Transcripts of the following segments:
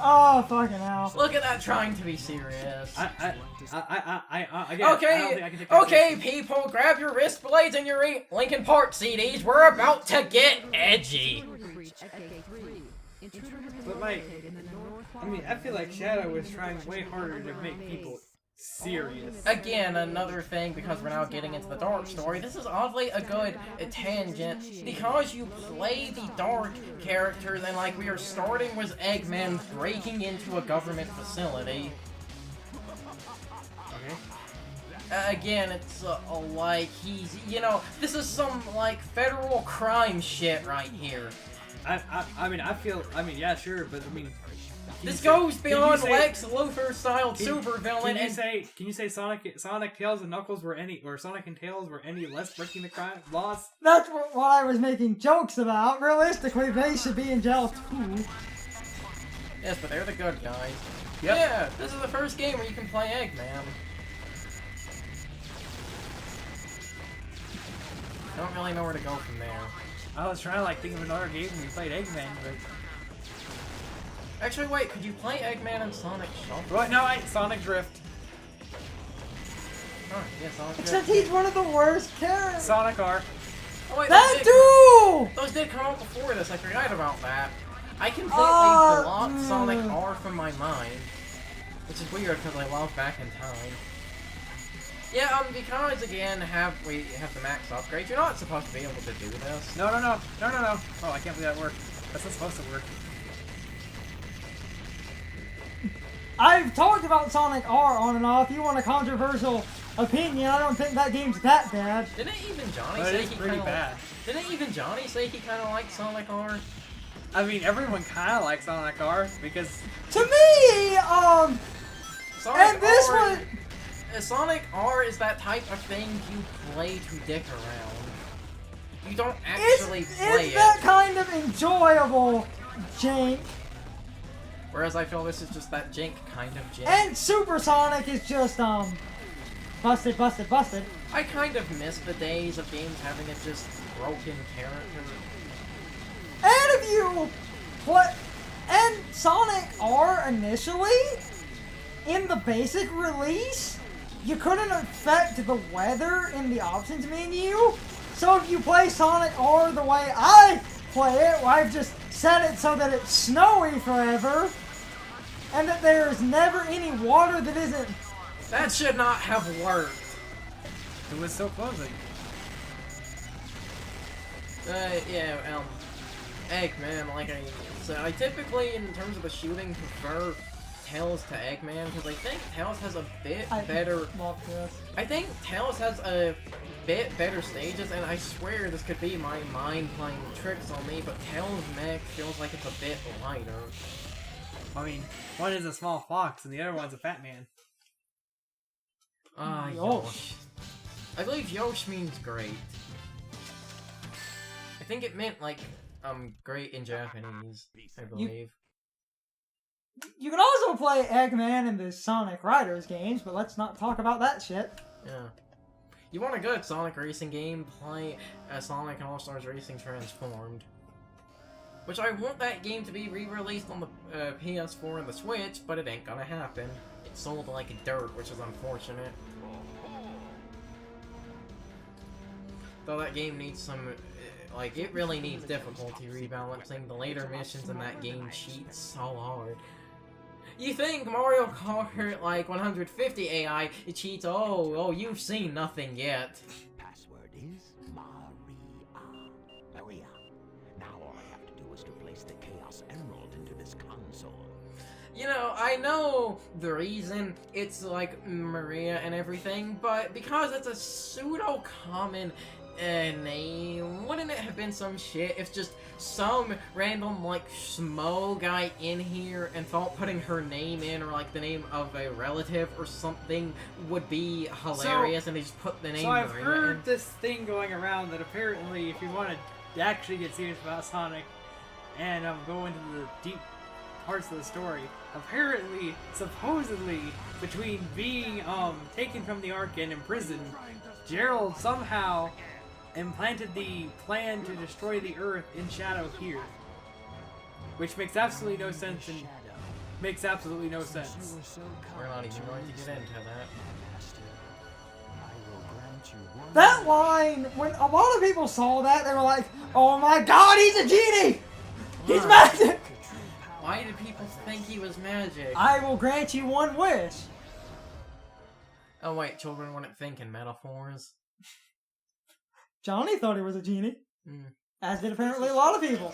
Oh, fucking hell. Look at that trying to be serious. Again, Okay, people, grab your wrist blades and your Linkin Park CDs. We're about to get edgy. But like, I mean, I feel like Shadow is trying way harder to make people serious. Again, another thing, because we're now getting into the dark story, this is oddly a good tangent, because you play the dark characters, and like, we are starting with Eggman breaking into a government facility. Okay. Again, it's like, he's, you know, this is some, like, federal crime shit right here. I mean, yeah, sure, but I mean... This goes beyond Lex Luthor-styled supervillain. Can you say Sonic, Tails, and Knuckles were any, or Sonic and Tails were any less breaking the laws? That's what I was making jokes about. Realistically, they should be in jail too. Yes, but they're the good guys. Yep. Yeah, this is the first game where you can play Eggman. I don't really know where to go from there. I was trying to like think of another game when we played Eggman, but... Actually, wait, could you play Eggman and Sonic Shuffle? What? No, Sonic Drift. Huh, yeah, Sonic Drift. Except he's one of the worst characters. Sonic R. Oh, wait, That too! Those did come out before this, I forgot about that. I completely blocked Sonic R from my mind. Which is weird, because I love Back in Time. Yeah, because, again, we have the max upgrade, you're not supposed to be able to do this. No. Oh, I can't believe that worked. That's not supposed to work. I've talked about Sonic R on and off. You want a controversial opinion? I don't think that game's that bad. Didn't even Johnny But say it's he pretty kinda bad. Didn't even Johnny say he kind of liked Sonic R? I mean, everyone kind of likes Sonic R because... To me, Sonic and this R, one... Sonic R is that type of thing you play to dick around. You don't actually play It's it. that kind of enjoyable jank. Whereas I feel this is just that jank kind of jank. And Super Sonic is just, busted. I kind of miss the days of games having a just broken character. And if you play... And Sonic R initially, in the basic release, you couldn't affect the weather in the options menu. So if you play Sonic R the way I play it, where I've just set it so that it's snowy forever, and that there's never any water that isn't... That should not have worked. It was so closing. Yeah, Eggman, like I typically, in terms of the shooting, prefer Tails to Eggman, because I think Tails has a bit better... I think Tails has a bit better stages, and I swear this could be my mind playing tricks on me, but Tails' mech feels like it's a bit lighter. I mean, one is a small fox and the other one's a fat man. Yosh. I believe Yosh means great. I think it meant, like, great in Japanese, I believe. You can also play Eggman in the Sonic Riders games, but let's not talk about that shit. Yeah. You want a good Sonic racing game, play Sonic and All-Stars Racing Transformed. Which I want that game to be re-released on the PS4 and the Switch, but it ain't gonna happen. It sold like dirt, which is unfortunate. Though that game needs some... like, it really needs difficulty rebalancing. The later missions in that game cheat so hard. You think Mario Kart, like, 150 AI, it cheats, oh, you've seen nothing yet. Password is Maria. Now all I have to do is to place the Chaos Emerald into this console. You know, I know the reason it's, like, Maria and everything, but because it's a pseudo-common name, wouldn't it have been some shit if just some random, like, schmo guy in here and thought putting her name in, or, like, the name of a relative or something would be hilarious, and they just put the name So I've Maria heard in? this thing going around that apparently if you want to actually get serious about Sonic and go into the deep parts of the story, apparently, supposedly, between being taken from the Ark and imprisoned, Gerald somehow implanted the plan to destroy the Earth in Shadow here. Which makes absolutely no sense, and makes absolutely no sense. We're not even going to get into that. That line, when a lot of people saw that, they were like, "Oh my God, he's a genie! He's magic! Why did people think he was magic? I will grant you one wish." Oh wait, children wouldn't think in metaphors. Johnny thought he was a genie, Hmm. as did apparently a lot of people.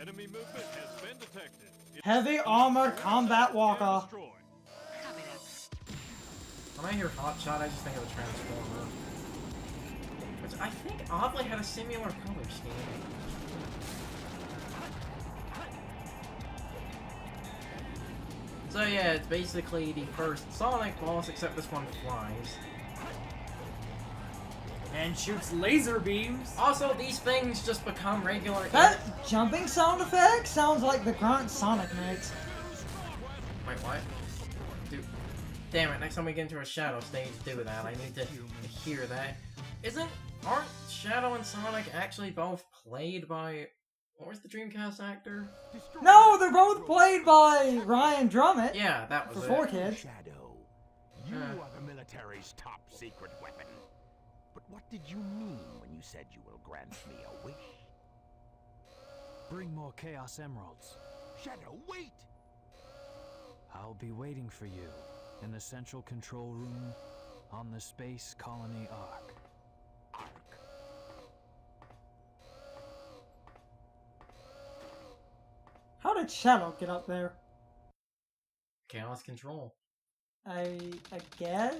Enemy movement has been detected. Heavy armored combat walker. When I hear Hot Shot, I just think of a Transformer. Which I think oddly had a similar color scheme. So yeah, it's basically the first Sonic boss, except this one flies. And shoots laser beams. Also, these things just become regular. That jumping sound effect sounds like the grunt Sonic makes. Wait, what? Dude, damn it! Next time we get into a Shadow stage, do that. I need to hear that. Aren't Shadow and Sonic actually both played by? What was the Dreamcast actor? No, they're both played by Ryan Drummond. Yeah, that was For it. 4Kids. Shadow, you are the military's top secret weapon. But what did you mean when you said you will grant me a wish? Bring more Chaos Emeralds. Shadow, wait! I'll be waiting for you in the central control room on the Space Colony Ark. How did Shadow get up there? Chaos Control. I guess?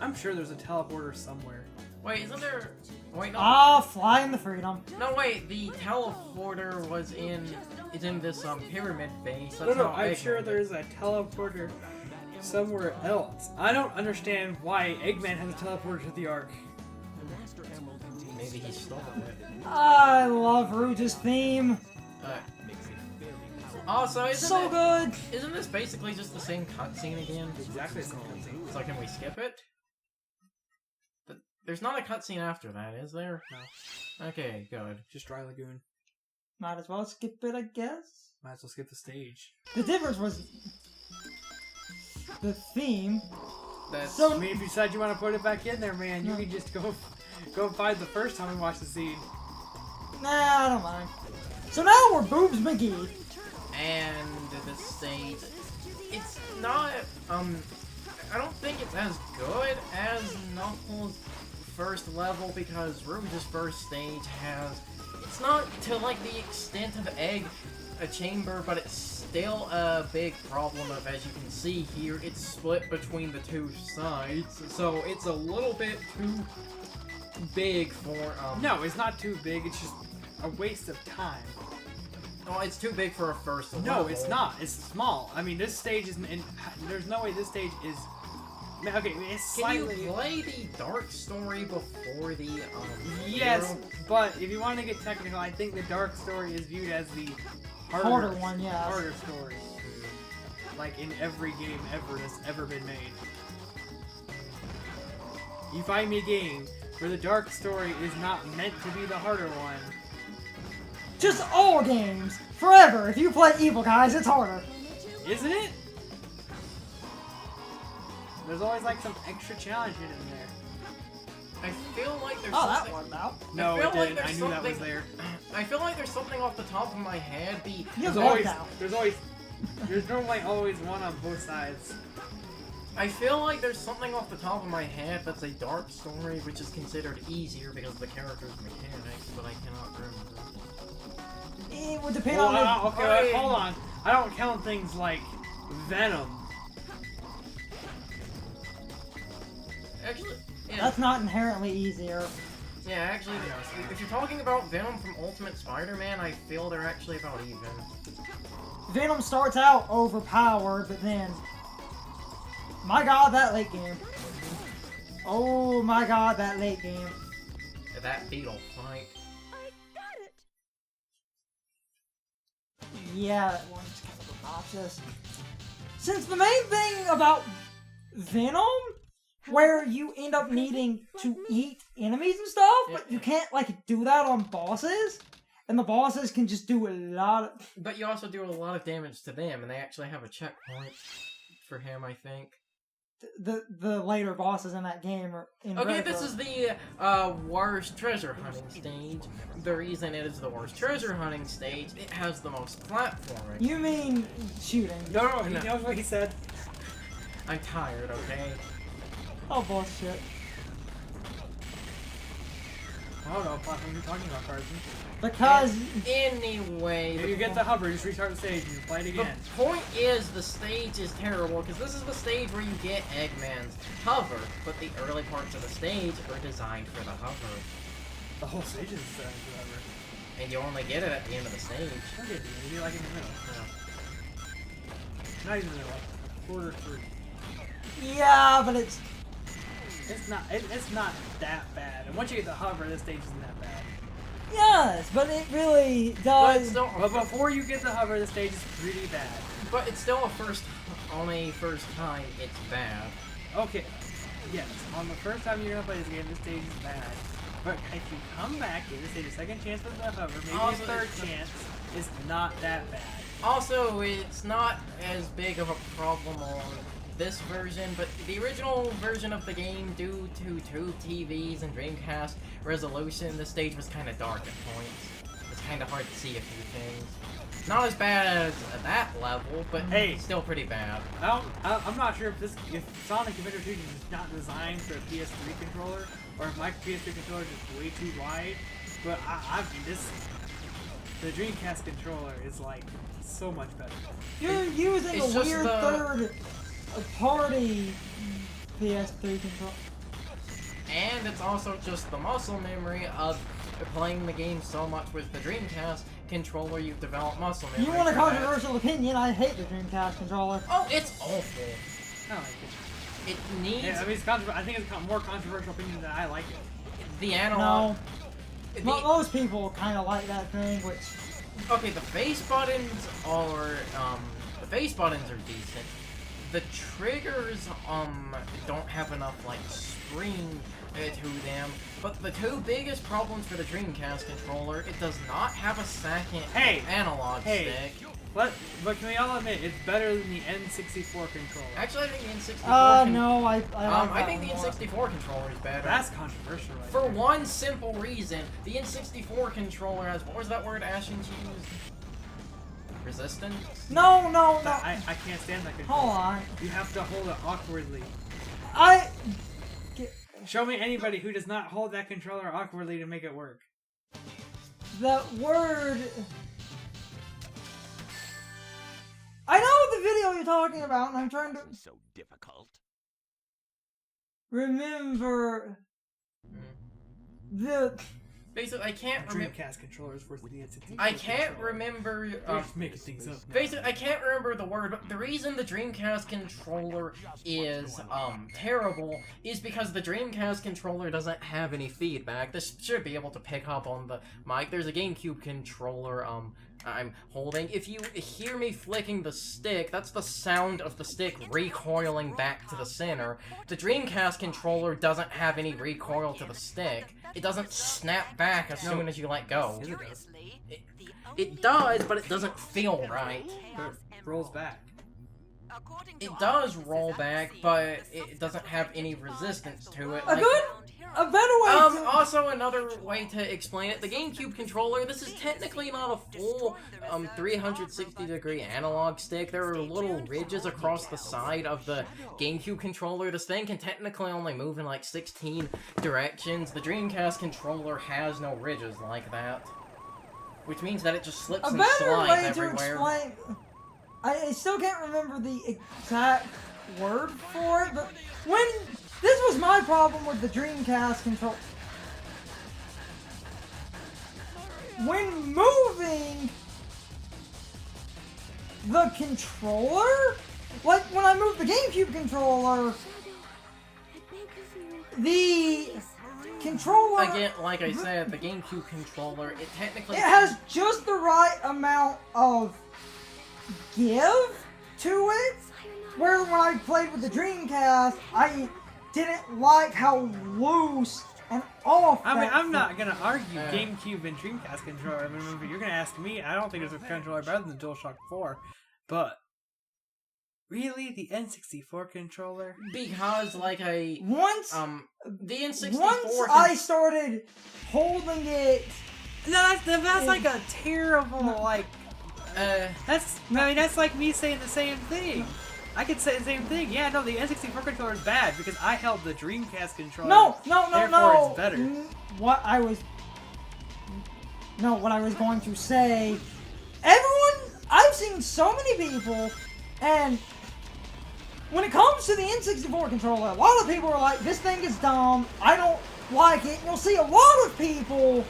I'm sure there's a teleporter somewhere. Wait, isn't there? Wait, no. Ah, flying the freedom. No, wait. The teleporter was in. It's in this pyramid base. No, That's no, how I'm Eggman sure did. there's a teleporter somewhere else. I don't understand why Eggman has a teleporter to the Ark. Maybe he stole it. I love Rouge's theme. Also, So good. Isn't this basically just the same cutscene again? Exactly the same cutscene. So can we skip it? There's not a cutscene after that, is there? No. Okay, good. Just Dry Lagoon. Might as well skip it, I guess. Might as well skip the stage. The difference was the theme. That's So I mean, if you decide you want to put it back in there, man, you can just go find the first time we watched the scene. Nah, I don't mind. So now we're Boobs McGee. and the stage. It's not. I don't think it's as good as Knuckles' first level because Rouge's first stage has. It's not to like the extent of Egg, a chamber, but it's still a big problem of, as you can see here, it's split between the two sides, so it's a little bit too big for. No, it's not too big. It's just a waste of time. Well, it's too big for a first level. No, it's not. It's small. I mean, this stage isn't. There's no way this stage is. Okay, it's Can slightly. you play the Dark Story before the Yes, Hero? but if you want to get technical, I think the Dark Story is viewed as the Harder one, yeah. harder story. Like in every game ever that's ever been made. You find me a game where the Dark Story is not meant to be the harder one. Just all games. Forever. If you play Evil Guys, it's harder. Isn't it? There's always like some extra challenge in there. I feel like there's Oh, that something. worked out. No, feel it like didn't. there's I knew that was something- there. I feel like there's something off the top of my head. You There's worked always, out. there's normally always one on both sides. I feel like there's something off the top of my head that's a Dark Story, which is considered easier because of the character's mechanics, but I cannot remember. It would depend Well, on the... okay, hold on. I don't count things like Venom. Actually, yeah, That's not inherently easier. yeah. Actually, if you're talking about Venom from Ultimate Spider-Man, I feel they're actually about even. Venom starts out overpowered, but then... My god, that late game. Oh my god, that late game. That beetle fight. Yeah, that one's kind of obnoxious. Since the main thing about Venom, where you end up needing to eat enemies and stuff, but you can't, like, do that on bosses, And the bosses can just do a lot of... But you also do a lot of damage to them, and they actually have a checkpoint for him, I think. The later bosses in that game are in Okay, retro. this is the worst treasure hunting stage. The reason it is the worst treasure hunting stage, it has the most platforming. You mean shooting. No, he knows what he said. I'm tired, okay? Oh, bullshit. Oh no, platform you're talking about, Carson. Because... Anyway, If you get the hover, just restart the stage and you play it the again. point is the stage is terrible, because this is the stage where you get Eggman's hover, but the early parts of the stage are designed for the hover. The whole stage is forever. And you only get it at the end of the stage. Okay, maybe like in the middle. Yeah. Not even in the middle. Quarter through. Yeah, but it's... It's not that bad. And once you get the hover, this stage isn't that bad. Yes, but it really But does... it's still, But before you get the hover, the stage is pretty bad. but it's still on a first time, it's bad. Okay, yes, on the first time you're gonna play this game, this stage is bad. But if you come back, give this stage a second chance with the hover, maybe Also, a third chance, it's not that bad. Also, it's not as big of a problem on this version, but the original version of the game, due to two TVs and Dreamcast resolution, the stage was kind of dark at points. It's kind of hard to see a few things. Not as bad as at that level, but Hey. still pretty bad. I'm not sure if Sonic Adventure 2 is not designed for a PS3 controller, or if my PS3 controller is just way too wide, but the Dreamcast controller is like so much better. You're using it's a just weird the- third-party PS3 control. And it's also just the muscle memory of playing the game so much with the Dreamcast controller, you've developed muscle memory. You want a for that. controversial opinion? I hate the Dreamcast controller. Oh, it's awful. I like it. It needs Yeah, I mean, I think it's a more controversial opinion than I like it. the analog. No. the- Most people kind of like that thing, which... Okay, the face buttons are decent. The triggers don't have enough like spring to them. But the two biggest problems for the Dreamcast controller, it does not have a second analog stick. But can we all admit it's better than the N64 controller? Actually, I think the N64. no, I like I that think the one more. N64 controller is better. That's controversial. Right For there. one simple reason, the N64 controller has, what was that word Ashton used? Resistance? No. I can't stand that controller. Hold on. You have to hold it awkwardly. Show me anybody who does not hold that controller awkwardly to make it work. That word... I know the video you're talking about, and I'm trying to So difficult. remember the... Basically, I can't remember. Dreamcast controller is worse than the N64. I can't controller. remember. They're just making things up. now. Basically, I can't remember the word, but the reason the Dreamcast controller is terrible is because the Dreamcast controller doesn't have any feedback. This should be able to pick up on the mic. There's a GameCube controller I'm holding. If you hear me flicking the stick, that's the sound of the stick recoiling back to the center. The Dreamcast controller doesn't have any recoil to the stick. It doesn't snap back as soon as you let go. It does, but it doesn't feel right. It rolls back. It does roll back, but it doesn't have any resistance to it. A better way to... Also, another way to explain it, the GameCube controller, this is technically not a full 360-degree analog stick. There are little ridges across the side of the GameCube controller. This thing can technically only move in like 16 directions. The Dreamcast controller has no ridges like that. Which means that it just slips A and better slides way to everywhere. explain... I still can't remember the exact word for it, but when... This was my problem with the Dreamcast control. When moving the controller, like when I moved the GameCube controller, the controller... Again, like I said, the GameCube controller, it technically... It has just the right amount of give to it, where when I played with the Dreamcast, I didn't like how loose And off I mean, that I'm not gonna argue Uh. GameCube and Dreamcast controller. I mean, if you're gonna ask me, I don't think there's a controller better than the DualShock 4. But really, the N64 controller? Because like I Once, the N64 once I started holding it, No, that's like a terrible like. uh That's like me saying the same thing. I could say the same thing. Yeah, no, the N64 controller is bad because I held the Dreamcast controller. no, Therefore, it's better. What I was going to say, I've seen so many people, and when it comes to the N64 controller, a lot of people are like, this thing is dumb, I don't like it. You'll see a lot of people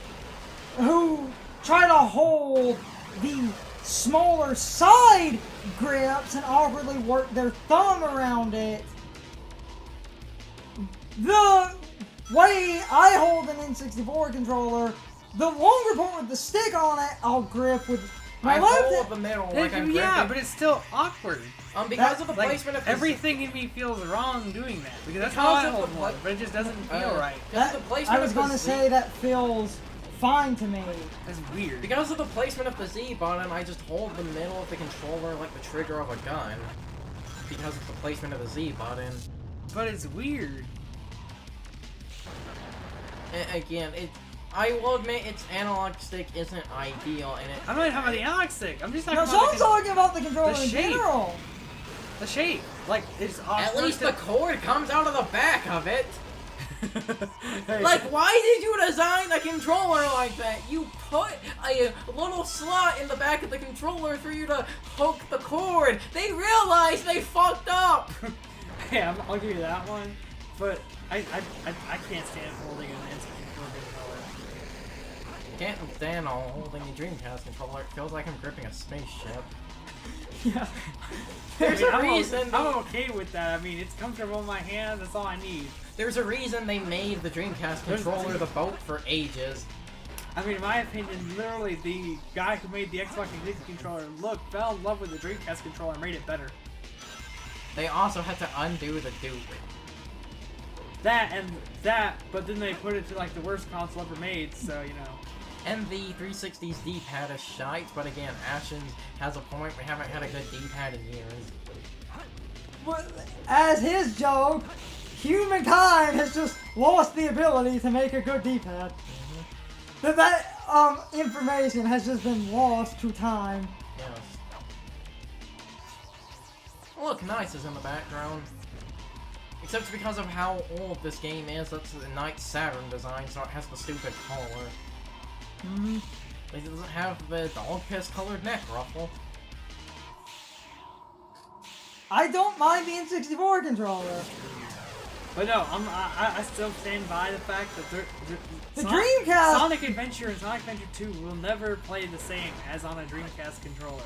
who try to hold the smaller side grips and awkwardly work their thumb around it. The way I hold an N64 controller, the longer part with the stick on it, I'll grip with my I left hold the middle like I'm Yeah, gripping. but it's still awkward. Because of the Like, placement of the everything in me feels wrong doing that because that's Because how I of the hold one, pla- but it just doesn't feel right. Because That, of the placement I was of the going to Z- say that feels fine to me. That's weird. Because of the placement of the Z button, I just hold the middle of the controller like the trigger of a gun. Because of the placement of the Z button. But it's weird. Again, I will admit its analog stick isn't ideal, and I'm not even talking about the analog stick. I'm just talking No, about someone's talking about the controller the in shape. general. the shape. Like it's awkward. at least the cord comes out of the back of it. Hey, Like, why did you design a controller like that? You put a little slot in the back of the controller for you to hook the cord. They realized they fucked up. yeah, I'll give you that one. But I can't stand holding an N64 controller. Can't stand on holding a Dreamcast controller. It feels like I'm gripping a spaceship. Yeah. There's I a mean, reason. I'm okay with that. I mean, it's comfortable in my hands. That's all I need. There's a reason they made the Dreamcast controller the boat for ages. I mean, in my opinion, literally the guy who made the Xbox 360 controller fell in love with the Dreamcast controller and made it better. They also had to undo the dupe. But then they put it to like the worst console ever made, so you know. And the 360's D-pad is shite, but again, Ashens has a point. We haven't had a good D-pad in years. But as his joke, humankind has just lost the ability to make a good D-pad. That information has just been lost to time. Yes. Look, Nice is in the background. Except because of how old this game is, that's the Night Saturn design, so it has the stupid collar. It doesn't have the dog piss colored neck ruffle. I don't mind the N64 controller. But no, I still stand by the fact that The Dreamcast- Sonic Adventure and Sonic Adventure 2 will never play the same as on a Dreamcast controller.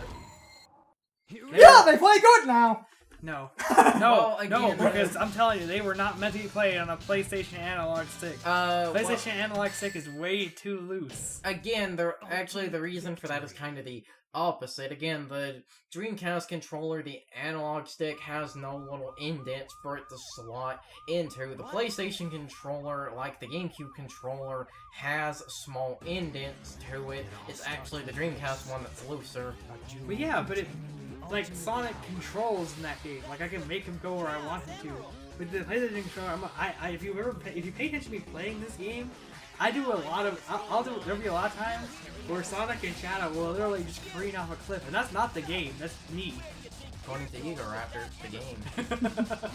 Yeah, they play good now. No. Well, No, again, because I'm telling you, they were not meant to be played on a PlayStation analog stick. PlayStation analog stick is way too loose. Again, the reason for that is kind of the opposite. Again, the Dreamcast controller, the analog stick, has no little indents for it to slot into. The PlayStation controller, like the GameCube controller, has small indents to it. It's actually the Dreamcast one that's looser. But yeah, like Sonic controls in that game. Like I can make him go where I want him to. With the PlayStation controller, if you pay attention to me playing this game, I do a lot of. There'll be a lot of times where Sonic and Shadow will literally just careen off a cliff, and that's not the game. That's me. According to Egoraptor, it's the game.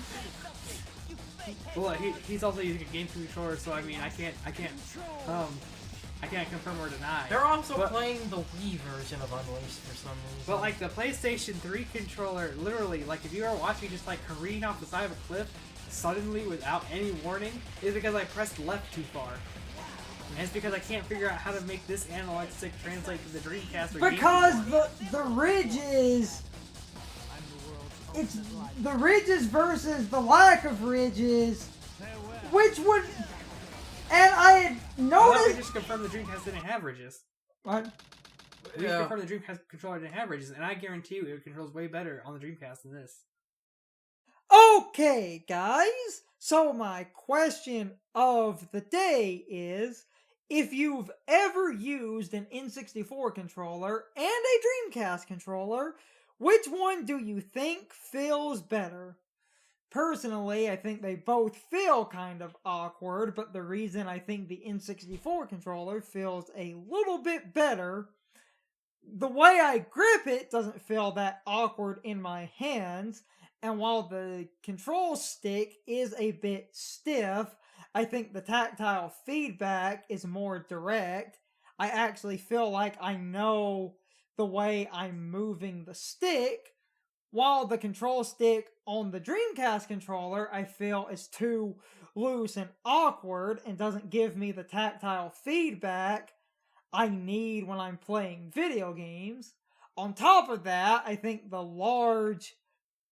Well, he's also using a GameCube controller, so I mean, I can't confirm or deny. They're also But- playing the Wii version of Unleashed for some reason. But like the PlayStation 3 controller, literally, like if you are watching just like careen off the side of a cliff suddenly without any warning, is because I pressed left too far. And it's because I can't figure out how to make this analog stick translate to the Dreamcast or Because GameCube. the ridges, it's the ridges versus the lack of ridges, which would, and I had I thought we noticed. just confirmed the Dreamcast didn't have ridges. What? We just Yeah. confirmed the Dreamcast controller didn't have ridges, and I guarantee you it controls way better on the Dreamcast than this. Okay, guys. So my question of the day is, if you've ever used an N64 controller and a Dreamcast controller, which one do you think feels better? Personally, I think they both feel kind of awkward, but the reason I think the N64 controller feels a little bit better, the way I grip it doesn't feel that awkward in my hands, and while the control stick is a bit stiff, I think the tactile feedback is more direct. I actually feel like I know the way I'm moving the stick, while the control stick on the Dreamcast controller I feel is too loose and awkward and doesn't give me the tactile feedback I need when I'm playing video games. On top of that, I think the large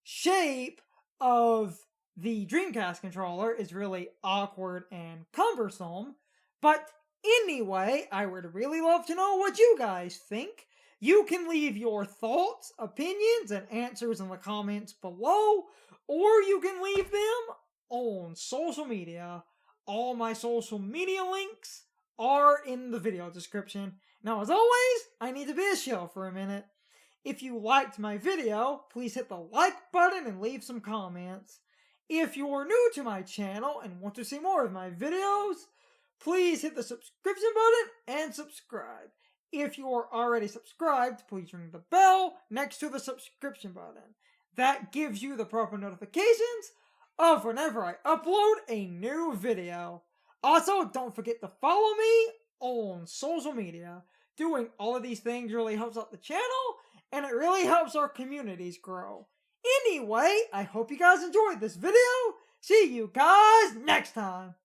shape of the Dreamcast controller is really awkward and cumbersome. But anyway, I would really love to know what you guys think. You can leave your thoughts, opinions, and answers in the comments below, or you can leave them on social media. All my social media links are in the video description. Now, as always, I need to be a shill for a minute. If you liked my video, please hit the like button and leave some comments. If you're new to my channel and want to see more of my videos, please hit the subscription button and subscribe. If you are already subscribed, please ring the bell next to the subscription button. That gives you the proper notifications of whenever I upload a new video. Also, don't forget to follow me on social media. Doing all of these things really helps out the channel, and it really helps our communities grow. Anyway, I hope you guys enjoyed this video. See you guys next time.